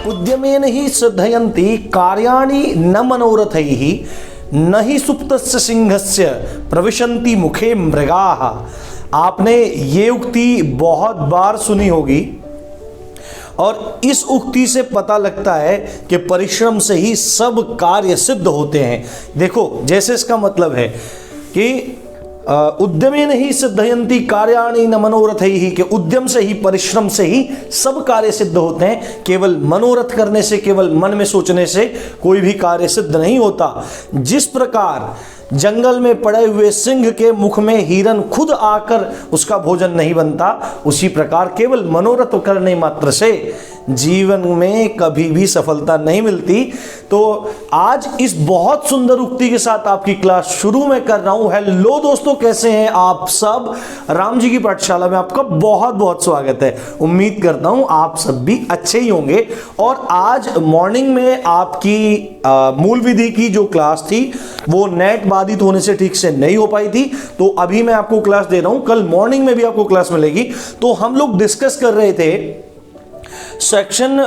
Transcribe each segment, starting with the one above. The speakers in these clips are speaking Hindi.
उद्यमेन ही सिद्धयन्ति कार्याणि न मनोरथैः न ही सुप्तस्य सिंहस्य प्रविशन्ति मुखे मृगाः। आपने ये उक्ति बहुत बार सुनी होगी और इस उक्ति से पता लगता है कि परिश्रम से ही सब कार्य सिद्ध होते हैं। देखो, जैसे इसका मतलब है कि उद्यमेन ही सिद्धयन्ति कार्याणि न मनोरथैः, कि उद्यम से ही, परिश्रम से ही सब कार्य सिद्ध होते हैं। केवल मनोरथ करने से, केवल मन में सोचने से कोई भी कार्य सिद्ध नहीं होता। जिस प्रकार जंगल में पड़े हुए सिंह के मुख में हिरन खुद आकर उसका भोजन नहीं बनता, उसी प्रकार केवल मनोरथ करने मात्र से जीवन में कभी भी सफलता नहीं मिलती। तो आज इस बहुत सुंदर उक्ति के साथ आपकी क्लास शुरू में कर रहा हूं। हेलो दोस्तों, कैसे हैं आप सब? राम जी की पाठशाला में आपका बहुत बहुत स्वागत है। उम्मीद करता हूं आप सब भी अच्छे ही होंगे। और आज मॉर्निंग में आपकी मूल विधि की जो क्लास थी वो नेट बाधित होने से ठीक से नहीं हो पाई थी, तो अभी मैं आपको क्लास दे रहा हूं। कल मॉर्निंग में भी आपको क्लास मिलेगी। तो हम लोग डिस्कस कर रहे थे सेक्शन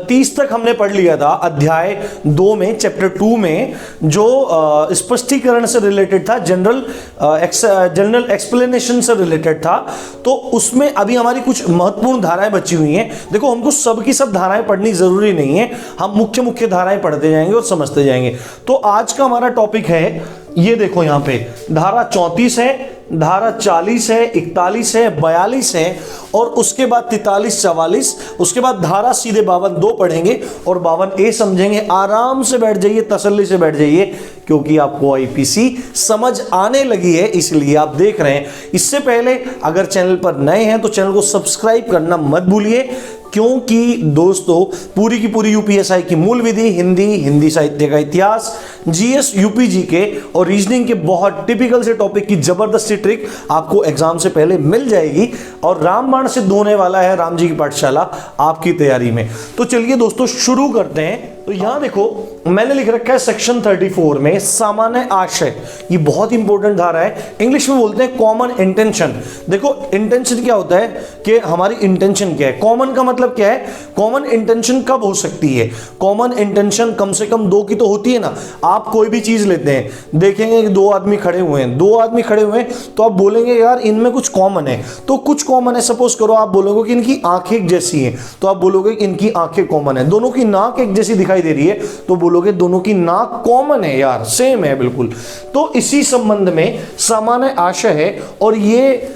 30 तक हमने पढ़ लिया था, अध्याय 2 में, चैप्टर 2 में, जो स्पष्टीकरण से रिलेटेड था, जनरल एक्सप्लेनेशन से रिलेटेड था। तो उसमें अभी हमारी कुछ महत्वपूर्ण धाराएं बची हुई हैं। देखो, हमको सब की सब धाराएं पढ़नी जरूरी नहीं है, हम मुख्य मुख्य धाराएं पढ़ते जाएंगे और समझते जाएंगे। तो आज का हमारा टॉपिक है, ये देखो यहाँ पे धारा 34 है, धारा 40 है, 41 है, 42 है और उसके बाद 43, 44, उसके बाद धारा सीधे 52 2 पढ़ेंगे और 52A समझेंगे। आराम से बैठ जाइए, तसल्ली से बैठ जाइए, क्योंकि आपको आईपीसी समझ आने लगी है, इसलिए आप देख रहे हैं। इससे पहले अगर चैनल पर नए हैं तो चैनल को सब्सक्राइब करना मत भूलिए, क्योंकि दोस्तों पूरी की पूरी यूपीएसआई की मूल विधि, हिंदी, हिंदी साहित्य का इतिहास, जीएस, यूपीजी के और रीजनिंग के बहुत टिपिकल से टॉपिक की जबरदस्ती ट्रिक आपको एग्जाम से पहले मिल जाएगी और रामबाण सिद्ध होने वाला है राम जी की पाठशाला आपकी तैयारी में। तो चलिए दोस्तों शुरू करते हैं। तो यहां देखो, मैंने लिख रखा है सेक्शन 34 में सामान्य आशय। ये बहुत इंपॉर्टेंट धारा है, इंग्लिश में बोलते हैं कॉमन इंटेंशन। देखो, इंटेंशन क्या होता है कि हमारी इंटेंशन क्या है। कॉमन का मतलब क्या है? कॉमन इंटेंशन कब हो सकती है? कॉमन इंटेंशन कम से कम 2 की तो होती है ना। आप कोई भी चीज लेते हैं, देखेंगे कि 2 आदमी खड़े हुए हैं, 2 आदमी खड़े हुए हैं, तो आप बोलेंगे यार इनमें कुछ कॉमन है। तो कुछ कॉमन है, सपोज करो आप बोलोगे कि इनकी आंखें एक जैसी हैं, तो आप बोलोगे कि इनकी आंखें कॉमन है। दोनों की नाक एक जैसी दिखाई दे रही है, तो बोलोगे दोनों की नाक कॉमन है यार, सेम है बिल्कुल। तो इसी संबंध में सामान्य आशय है। और ये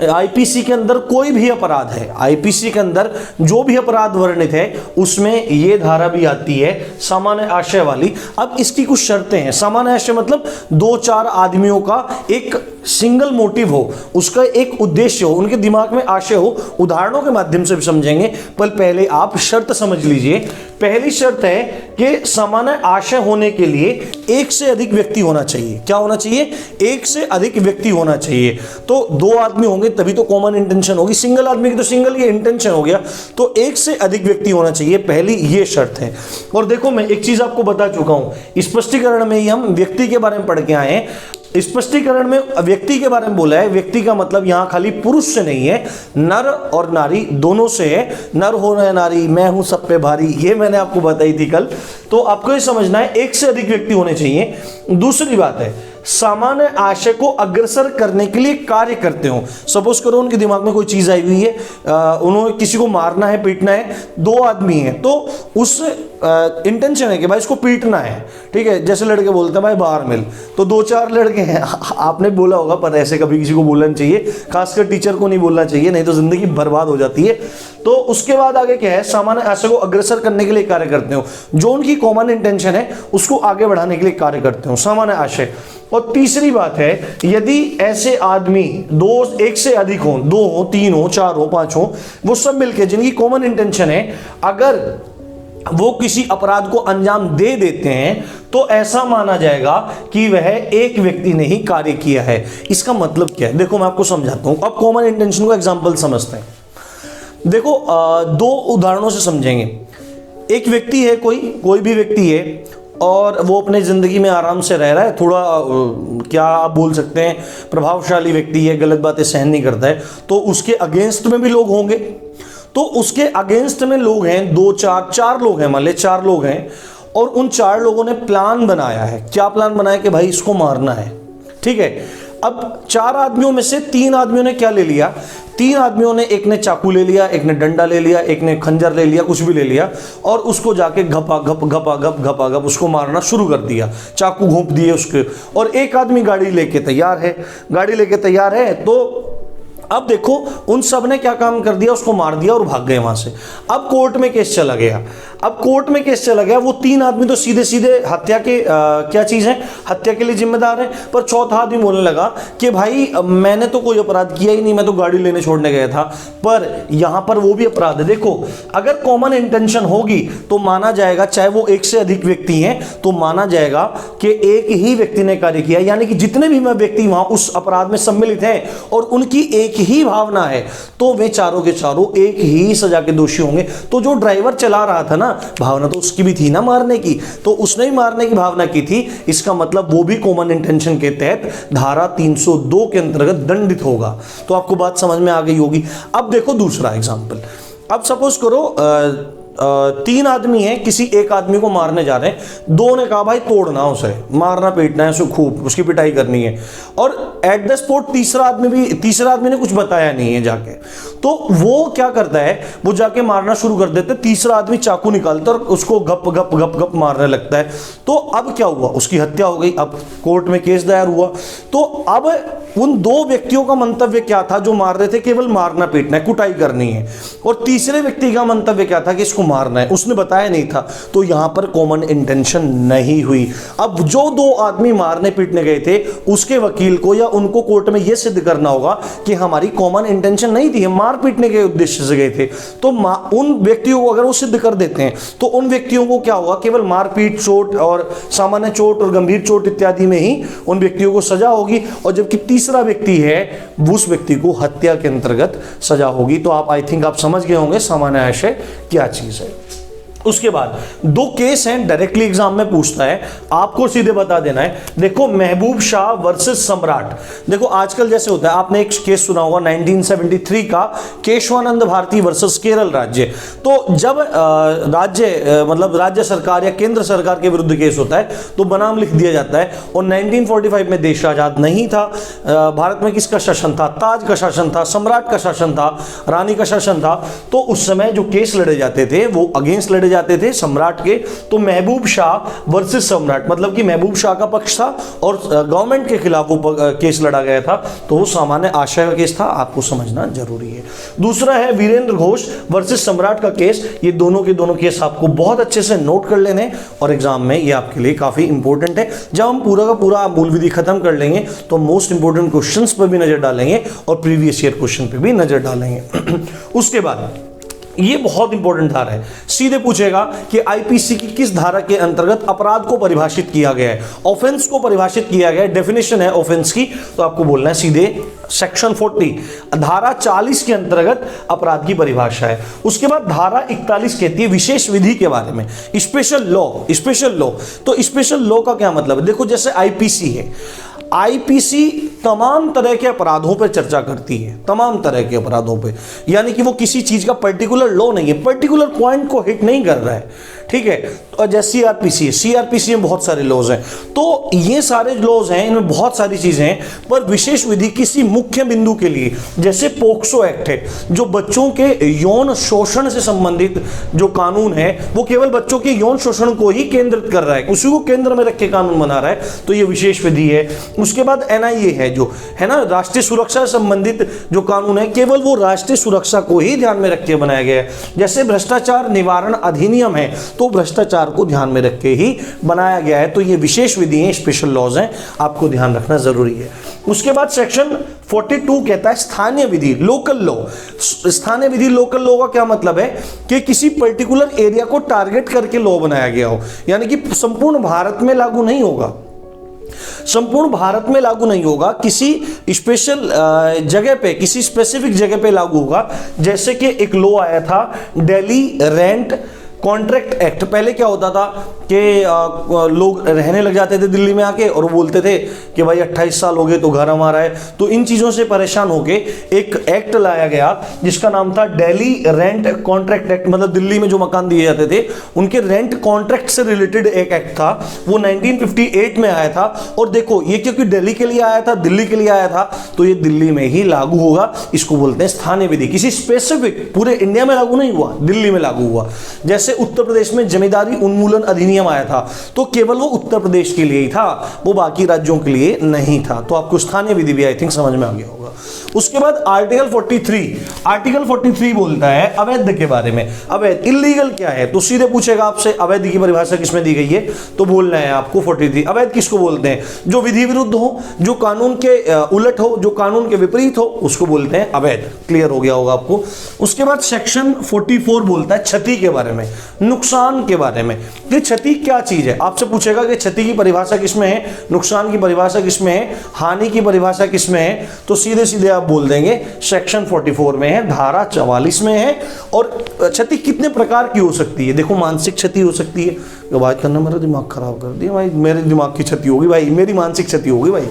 आईपीसी के अंदर कोई भी अपराध है, आईपीसी के अंदर जो भी अपराध वर्णित है उसमें ये धारा भी आती है, सामान्य आशय वाली। अब इसकी कुछ शर्तें हैं। सामान्य आशय मतलब 2-4 आदमियों का एक सिंगल मोटिव हो, उसका एक उद्देश्य हो, उनके दिमाग में आशय हो। उदाहरणों के माध्यम से भी समझेंगे, पर पहले आप शर्त समझ लीजिए। पहली शर्त है कि सामान्य आशय होने के लिए एक से अधिक व्यक्ति होना चाहिए। क्या होना चाहिए? एक से अधिक व्यक्ति होना चाहिए। तो 2 आदमी होंगे तभी तो कॉमन इंटेंशन होगी, सिंगल आदमी की तो सिंगल ये इंटेंशन हो गया। तो एक से अधिक व्यक्ति होना चाहिए, पहली ये शर्त है। और देखो, मैं एक चीज आपको बता चुका हूं, स्पष्टीकरण में ही हम व्यक्ति के बारे में पढ़ के आए हैं। स्पष्टीकरण में व्यक्ति के बारे में बोला है। व्यक्ति का मतलब यहां खाली पुरुष से नहीं है, नर और नारी दोनों से है। नर हो या नारी, मैं हूं सब पे भारी, ये मैंने आपको बताई थी कल। तो आपको ये समझना है, एक से अधिक व्यक्ति होने चाहिए। दूसरी बात है, सामान्य आशय को अग्रसर करने के लिए कार्य करते हो। सपोज करो उनके दिमाग में कोई चीज आई हुई है, उन्होंने किसी को मारना है, पीटना है, 2 आदमी हैं, तो उस इंटेंशन है कि भाई इसको पीटना है, ठीक है। जैसे लड़के बोलते हैं भाई बाहर मिल, तो 2-4 लड़के हैं, आपने बोला होगा, पर ऐसे कभी किसी को बोलना चाहिए, खासकर टीचर को नहीं बोलना चाहिए, नहीं तो जिंदगी बर्बाद हो जाती है। तो उसके बाद आगे क्या है? सामान्य आशय को अग्रसर करने के लिए कार्य करते हो, जो उनकी कॉमन इंटेंशन है उसको आगे बढ़ाने के लिए कार्य करते हो, सामान्य आशय। और तीसरी बात है, यदि ऐसे आदमी 2 एक से अधिक हो, 2 हो, 3 हो, 4 हो, 5 हो, वो सब मिलके जिनकी कॉमन इंटेंशन है, अगर वो किसी अपराध को अंजाम दे देते हैं तो ऐसा माना जाएगा कि वह एक व्यक्ति ने ही कार्य किया है। इसका मतलब क्या है? देखो, मैं आपको समझाता हूं। अब कॉमन इंटेंशन को एग्जांपल समझते हैं। देखो, 2 उदाहरणों से समझेंगे। एक व्यक्ति है, कोई भी व्यक्ति है, और वो अपने ज़िंदगी में आराम से रह रहा है, थोड़ा क्या आप बोल सकते हैं, प्रभावशाली व्यक्ति है, गलत बातें सहन नहीं करता है, तो उसके अगेंस्ट में भी लोग होंगे। तो उसके अगेंस्ट में लोग हैं, दो चार लोग हैं, मान ले 4 लोग हैं, और उन 4 लोगों ने प्लान बनाया है। क्या प्लान बनाया कि भाई इसको मारना है, ठीक है। अब 4 आदमियों में से 3 आदमियों ने क्या ले लिया, 3 आदमियों ने, एक ने चाकू ले लिया, एक ने डंडा ले लिया, एक ने खंजर ले लिया, कुछ भी ले लिया, और उसको जाके घपा घप उसको मारना शुरू कर दिया, चाकू घोंप दिए उसके। और एक आदमी गाड़ी लेके तैयार है, तो अब देखो उन सब ने क्या काम कर दिया, उसको मार दिया और भाग गए वहां से। अब कोर्ट में केस चला गया। वो 3 आदमी तो सीधे सीधे हत्या के क्या चीज है, हत्या के लिए जिम्मेदार है। पर चौथा आदमी बोलने लगा कि भाई मैंने तो कोई अपराध किया ही नहीं, मैं तो गाड़ी लेने छोड़ने गया था। पर यहां पर वो भी अपराध है। देखो अगर कॉमन इंटेंशन होगी तो माना जाएगा, चाहे वो एक से अधिक व्यक्ति हैं तो माना जाएगा कि एक ही व्यक्ति ने कार्य किया, यानी कि जितने भी व्यक्ति वहां उस अपराध में सम्मिलित हैं और उनकी एक ही भावना है, तो वे चारों के चारों एक ही सजा के दोषी होंगे। तो जो ड्राइवर चला रहा था ना, भावना तो उसकी भी थी ना मारने की, तो उसने ही मारने की भावना की थी। इसका मतलब वो भी कॉमन इंटेंशन के तहत धारा 302 के अंतर्गत दंडित होगा। तो आपको बात समझ में आ गई होगी। अब देखो दूसरा एग्जाम्पल। अब सपोज करो 3 आदमी हैं, किसी एक आदमी को मारने जा रहे हैं। 2 ने कहा भाई तोड़ना, उसे मारना पीटना है, उसे खूब उसकी पिटाई करनी है। और एट द स्पॉट तीसरा आदमी ने कुछ बताया नहीं है जाके, तो वो क्या करता है, वो जाके मारना शुरू कर देते। तीसरा आदमी चाकू निकालता और उसको गप मारने लगता है। तो अब क्या हुआ, उसकी हत्या हो गई। अब कोर्ट में केस दायर हुआ। तो अब उन 2 व्यक्तियों का मंतव्य क्या था, जो मार रहे थे केवल मारना पीटना है, कुटाई करनी है, और तीसरे व्यक्ति का मंतव्य क्या था कि इसको मारना है, उसने बताया नहीं था। तो यहां पर कॉमन इंटेंशन नहीं हुई। अब जो 2 आदमी मारने पीटने गए थे, उसके वकील को या उनको कोर्ट में यह सिद्ध करना होगा कि हमारी कॉमन इंटेंशन नहीं थी, हम मार पीटने के उद्देश्य से गए थे। तो उन व्यक्तियों को अगर वो सिद्ध कर देते हैं तो उन व्यक्तियों को क्या होगा, केवल मारपीट, चोट और सामान्य चोट और गंभीर चोट इत्यादि में ही उन व्यक्तियों को सजा होगी। और जबकि तीसरा व्यक्ति है, उस व्यक्ति को हत्या के अंतर्गत सजा होगी। तो आप आई थिंक आप समझ गए होंगे सामान्य आशय क्या चीज है। उसके बाद 2 केस हैं, डायरेक्टली एग्जाम में पूछता है, आपको सीधे बता देना है। देखो महबूब शाह वर्सेस सम्राट। देखो आजकल जैसे होता है, आपने एक केस सुना होगा 1973 का, केशवानंद भारती वर्सेस केरल राज्य। तो जब राज्य सरकार या केंद्र सरकार के विरुद्ध केस होता है तो बनाम लिख दिया जाता है। और 1945 में देश आजाद नहीं था। भारत में किसका शासन था, ताज का शासन था, सम्राट का शासन था, रानी का शासन था। तो उस समय जो केस लड़े जाते थे वो अगेंस्ट लड़े जाते थे सम्राट के। तो महबूब शाह वर्सेस सम्राट, मतलब कि महबूब शाह का पक्ष था और गवर्नमेंट के खिलाफ वो केस लड़ा गया था। तो वो सामान्य आशय का केस था, आपको समझना जरूरी है। दूसरा है वीरेंद्र घोष वर्सेस सम्राट का केस। ये दोनों के दोनों केस आपको बहुत अच्छे से नोट कर लेने और एग्जाम में ये आपके लिए काफी इंपॉर्टेंट है। जब हम पूरा का पूरा मूल विधि खत्म कर लेंगे तो मोस्ट इंपॉर्टेंट क्वेश्चंस पर भी नजर डालेंगे और प्रीवियस ईयर क्वेश्चन पे भी नजर डालेंगे। उसके बाद ये बहुत इंपॉर्टेंट धारा है, सीधे पूछेगा कि आईपीसी की किस धारा के अंतर्गत अपराध को परिभाषित किया गया है, ऑफेंस को परिभाषित किया गया है, डेफिनेशन है ऑफेंस की। तो आपको बोलना है सीधे सेक्शन 40 धारा 40 के अंतर्गत अपराध की परिभाषा है। उसके बाद धारा 41 कहती है विशेष विधि के बारे में, स्पेशल लॉ। तो स्पेशल लॉ का क्या मतलब है, देखो जैसे आईपीसी है, आईपीसी तमाम तरह के अपराधों पर चर्चा करती है, तमाम तरह के अपराधों पे, यानी कि वो किसी चीज का पर्टिकुलर लॉ नहीं है, पर्टिकुलर पॉइंट को हिट नहीं कर रहा है, ठीक है। और जैसे सीआरपीसी है, सीआरपीसी में बहुत सारे लॉज हैं। तो ये सारे लॉज हैं, इनमें बहुत सारी चीजें हैं, पर विशेष विधि किसी मुख्य बिंदु के लिए, जैसे पोक्सो एक्ट है जो बच्चों के यौन शोषण से संबंधित जो कानून है वो केवल बच्चों के यौन शोषण को ही केंद्रित कर रहा है, उसी को केंद्र में रख के कानून बना रहा है, तो ये विशेष विधि है। उसके बाद एनआईए है जो है ना, राष्ट्रीय सुरक्षा से संबंधित जो कानून है, केवल वो राष्ट्रीय सुरक्षा को ही ध्यान में रख के बनाया गया है। जैसे भ्रष्टाचार निवारण अधिनियम है तो भ्रष्टाचार को ध्यान में रख के ही बनाया गया है। तो ये विशेष विधि है, स्पेशल लॉज हैं, आपको ध्यान रखना जरूरी है। उसके बाद सेक्शन 42 कहता है स्थानीय विधि, लोकल लॉ। स्थानीय विधि, लोकल लॉ का क्या मतलब है कि किसी पर्टिकुलर एरिया को टारगेट करके लॉ बनाया गया हो, यानी कि संपूर्ण भारत में लागू नहीं होगा, संपूर्ण भारत में लागू नहीं होगा, किसी स्पेशल जगह पे, किसी स्पेसिफिक जगह पे लागू होगा। जैसे कि एक लॉ आया था दिल्ली रेंट कॉन्ट्रैक्ट एक्ट, पहले क्या होता था कि लोग रहने लग जाते थे दिल्ली में आके और वो बोलते थे कि भाई 28 साल हो गए तो घर हमारा है। तो इन चीज़ों से परेशान होके एक एक्ट लाया गया जिसका नाम था दिल्ली रेंट कॉन्ट्रैक्ट एक्ट, मतलब दिल्ली में जो मकान दिए जाते थे उनके रेंट कॉन्ट्रैक्ट से रिलेटेड एक एक्ट था, वो 1958 में आया था। और देखो ये क्योंकि दिल्ली के लिए आया था, दिल्ली के लिए आया था, तो ये दिल्ली में ही लागू होगा। इसको बोलते हैं स्थानीय विधि, किसी स्पेसिफिक पूरे इंडिया में लागू नहीं हुआ, दिल्ली में लागू हुआ। जैसे उत्तर प्रदेश में जमींदारी उन्मूलन अधिनियम आया था तो केवल वो उत्तर प्रदेश के लिए ही था, वो बाकी राज्यों के लिए नहीं था। तो आपको स्थानीय विधि भी आई थिंक समझ में आ गया होगा। उसके बाद आर्टिकल 43 बोलता है अवैध के बारे में। अवैध इलीगल क्या है, तो सीधे पूछेगा आपसे अवैध की परिभाषा किसमें दी गई है, तो बोलना है आपको 43। अवैध किसको बोलते हैं, जो विधि विरुद्ध हो, जो कानून के उलट हो, जो कानून के विपरीत हो, उसको बोलते हैं अवैध। क्लियर हो गया होगा आपको। उसके बाद सेक्शन 44 बोलता है क्षति के बारे में, नुकसान के बारे में। ये क्षति क्या चीज है, आपसे पूछेगा कि क्षति की परिभाषा किसमें है, नुकसान की परिभाषा किसमें है, हानि की परिभाषा किसमें है, तो सीधे सीधे आप बोल देंगे सेक्शन 44 में है, धारा 44 में है। और क्षति कितने प्रकार की हो सकती है, देखो मानसिक क्षति हो सकती है, बात करना मेरा दिमाग खराब कर दिया भाई, मेरे दिमाग की क्षति होगी भाई, मेरी मानसिक क्षति होगी भाई।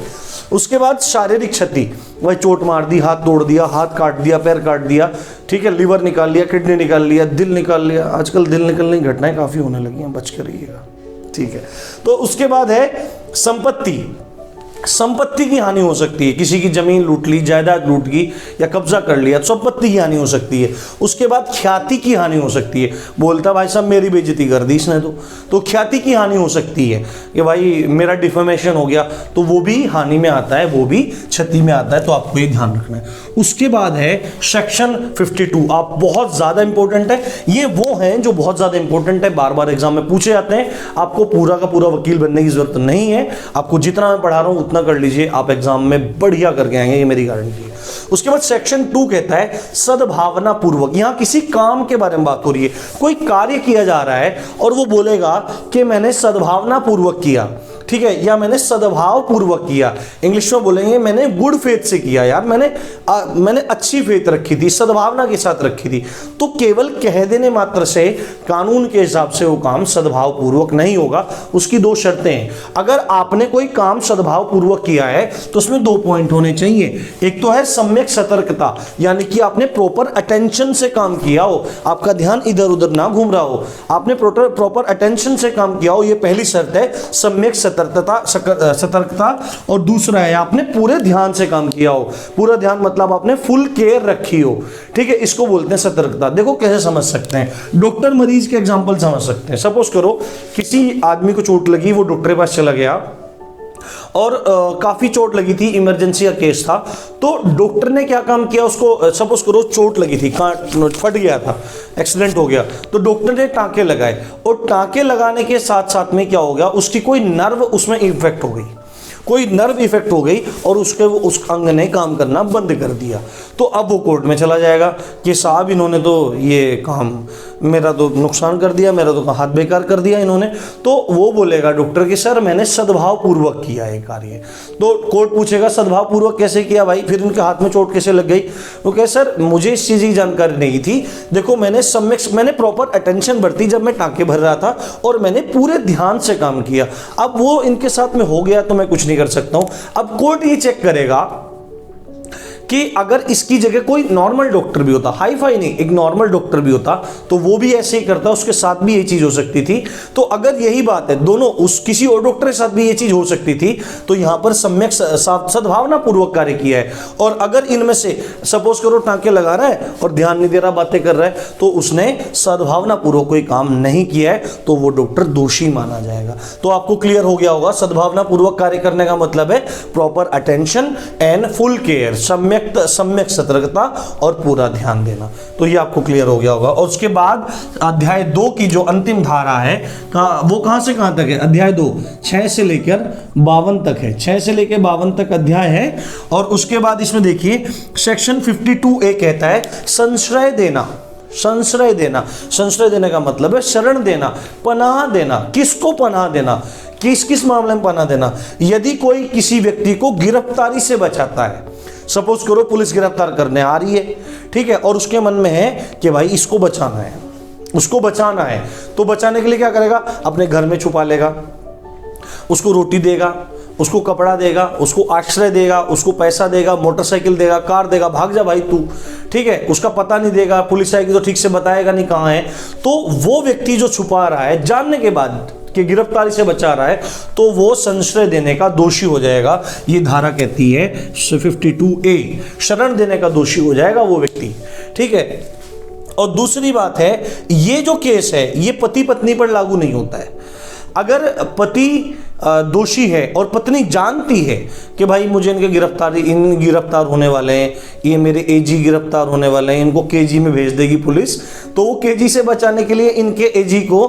उसके बाद शारीरिक क्षति, भाई चोट मार दी, हाथ तोड़ दिया, हाथ काट दिया, पैर काट दिया, ठीक है, लिवर निकाल लिया, किडनी निकाल लिया, दिल निकाल लिया। आजकल दिल निकलने की घटनाएं काफी होने लगी हैं, बच कर रहिएगा, ठीक है। तो उसके बाद है संपत्ति की हानि हो सकती है, किसी की जमीन लूट ली, जायदाद लूट गई या कब्जा कर लिया, संपत्ति की हानि हो सकती है। उसके बाद ख्याति की हानि हो सकती है, बोलता भाई साहब मेरी बेइज्जती कर दी इसने, तो ख्याति की हानि हो सकती है कि भाई मेरा डिफेमेशन हो गया, तो वो भी हानि में आता है, वो भी क्षति में आता है, तो आपको ये ध्यान रखना है। उसके बाद है सेक्शन 52, आप बहुत ज्यादा इंपॉर्टेंट है, ये वो हैं जो बहुत ज्यादा इंपॉर्टेंट है, बार बार एग्जाम में पूछे जाते हैं। आपको पूरा का पूरा वकील बनने की जरूरत नहीं है, आपको जितना मैं पढ़ा रहा हूं उतना कर लीजिए, आप एग्जाम में बढ़िया करके आएंगे, ये मेरी गारंटी है। उसके बाद सेक्शन 2 कहता है सद्भावना पूर्वक, यहां किसी काम के बारे में बात हो रही है, कोई कार्य किया जा रहा है और वो बोलेगा कि मैंने सद्भावना पूर्वक किया, ठीक है, या मैंने सद्भाव पूर्वक किया। इंग्लिश में बोलेंगे मैंने गुड फेथ से किया, यार मैंने अच्छी फेथ रखी थी, सद्भावना के साथ रखी थी। तो केवल कह देने मात्र से कानून के हिसाब से वो काम सद्भाव पूर्वक नहीं होगा, उसकी 2 शर्तें हैं। अगर आपने कोई काम सद्भाव पूर्वक किया है तो उसमें 2 पॉइंट होने चाहिए। एक तो है सम्यक सतर्कता, यानी कि आपने प्रॉपर अटेंशन से काम किया हो, आपका ध्यान इधर उधर ना घूम रहा हो, आपने प्रॉपर अटेंशन से काम किया हो, ये पहली शर्त है सम्यक सतर्कता। और दूसरा है आपने पूरे ध्यान से काम किया हो, पूरा ध्यान मतलब आपने फुल केयर रखी हो, ठीक है, इसको बोलते हैं सतर्कता। देखो कैसे समझ सकते हैं, डॉक्टर मरीज के एग्जांपल समझ सकते हैं। सपोज करो किसी आदमी को चोट लगी, वो डॉक्टर के पास चला गया और काफी चोट लगी थी, इमरजेंसी का केस था, तो डॉक्टर ने क्या काम किया, उसको सपोज करो चोट लगी थी, फट गया था, एक्सीडेंट हो गया, तो डॉक्टर ने टांके लगाए, और टांके लगाने के साथ साथ में क्या हो गया, उसकी कोई नर्व उसमें इफेक्ट हो गई, कोई नर्व इफेक्ट हो गई और उस अंग ने काम करना बंद कर दिया। तो अब वो कोर्ट में चला जाएगा कि साहब इन्होंने तो ये काम मेरा तो नुकसान कर दिया, मेरा तो हाथ बेकार कर दिया इन्होंने। तो वो बोलेगा डॉक्टर कि सर मैंने सद्भाव पूर्वक किया है कार्य। तो कोर्ट पूछेगा सद्भाव पूर्वक कैसे किया भाई, फिर उनके हाथ में चोट कैसे लग गई? वो कहे सर मुझे इस चीज़ की जानकारी नहीं थी, देखो मैंने प्रॉपर अटेंशन बरती जब मैं टाँके भर रहा था और मैंने पूरे ध्यान से काम किया। अब वो इनके साथ में हो गया तो मैं कुछ नहीं कर सकता हूँ। अब कोर्ट ये चेक करेगा कि अगर इसकी जगह कोई नॉर्मल डॉक्टर भी होता, हाई फाई नहीं, एक नॉर्मल डॉक्टर भी होता तो वो भी ऐसे ही करता, उसके साथ भी यही चीज हो सकती थी। तो अगर यही बात है, दोनों उस किसी और डॉक्टर के साथ भी ये चीज हो सकती थी, तो यहां पर सम्यक सद्भावना पूर्वक कार्य किया है। और अगर इनमें से सपोज करो टांके लगा रहा है और ध्यान नहीं दे रहा, बातें कर रहा है, तो उसने सद्भावना पूर्वक कोई काम नहीं किया है, तो वो डॉक्टर दोषी माना जाएगा। तो आपको क्लियर हो गया होगा, सद्भावना पूर्वक कार्य करने का मतलब है proper attention and full care, सम्यक सतर्कता और पूरा ध्यान देना। तो ये आपको क्लियर हो गया होगा। और उसके बाद अध्याय 2 की जो अंतिम धारा है वो कहां से कहां तक है? अध्याय 2 6 से लेकर 52 तक है, 6 से लेकर 52 तक अध्याय है। और उसके बाद इसमें देखिए सेक्शन 52A कहता है संश्रय देना। संश्रय देना, संश्रय देने का मतलब है शरण देना, पनाह देना। किसको पनाह देना? किस मामले में पनाह देना? यदि कोई किसी व्यक्ति को गिरफ्तारी से बचाता है, सपोज करो पुलिस गिरफ्तार करने आ रही है, ठीक है, और उसके मन में है कि भाई इसको बचाना है, उसको बचाना है, तो बचाने के लिए क्या करेगा, अपने घर में छुपा लेगा, उसको रोटी देगा, उसको कपड़ा देगा, उसको आश्रय देगा, उसको पैसा देगा, मोटरसाइकिल देगा, कार देगा, भाग जा भाई तू, ठीक है। उसका पता नहीं देगा, पुलिस आएगी तो ठीक से बताएगा नहीं कहाँ है। तो वो व्यक्ति जो छुपा रहा है, जानने के बाद कि गिरफ्तारी से बचा रहा है, तो वो संश्रय देने का दोषी हो जाएगा। ये धारा कहती है 52A, शरण देने का दोषी हो जाएगा वो व्यक्ति, ठीक है। और दूसरी बात है, ये जो केस है ये पति पत्नी पर लागू नहीं होता है। अगर पति दोषी है और पत्नी जानती है कि भाई मुझे इन गिरफ्तार होने वाले हैं, ये मेरे एजी गिरफ्तार होने वाले हैं, इनको केजी में भेज देगी पुलिस, तो वो केजी से बचाने के लिए इनके एजी को,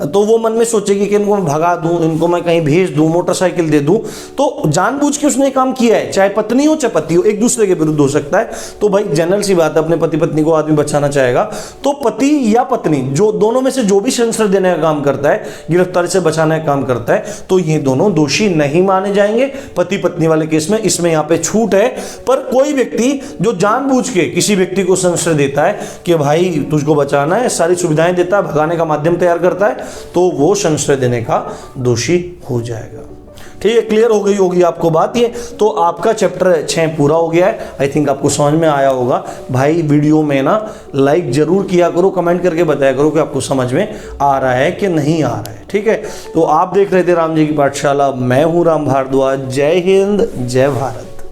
तो वो मन में सोचेगी कि इनको मैं भगा दूं, इनको मैं कहीं भेज दूं, मोटरसाइकिल दे दूं। तो जानबूझ के उसने काम किया है, चाहे पत्नी हो चाहे पति हो, एक दूसरे के विरुद्ध हो सकता है। तो भाई जनरल सी बात है, अपने पति पत्नी को आदमी बचाना चाहेगा। तो पति या पत्नी, जो दोनों में से जो भी संश्रय देने का काम करता है, गिरफ्तारी से बचाने का काम करता है, तो ये दोनों दोषी नहीं माने जाएंगे पति पत्नी वाले केस में। इसमें यहाँ पे छूट है। पर कोई व्यक्ति जो जानबूझ के किसी व्यक्ति को संश्रय देता है कि भाई तुझको बचाना है, सारी सुविधाएं देता है, भगाने का माध्यम तैयार करता है, तो वो संश्रय देने का दोषी हो जाएगा। ठीक है, क्लियर हो गई होगी आपको बात ये। तो आपका चैप्टर 6 पूरा हो गया है। आई थिंक आपको समझ में आया होगा। भाई वीडियो में ना लाइक जरूर किया करो, कमेंट करके बताया करो कि आपको समझ में आ रहा है कि नहीं आ रहा है। ठीक है, तो आप देख रहे थे राम जी की पाठशाला, मैं हूं राम भारद्वाज। जय हिंद, जय भारत।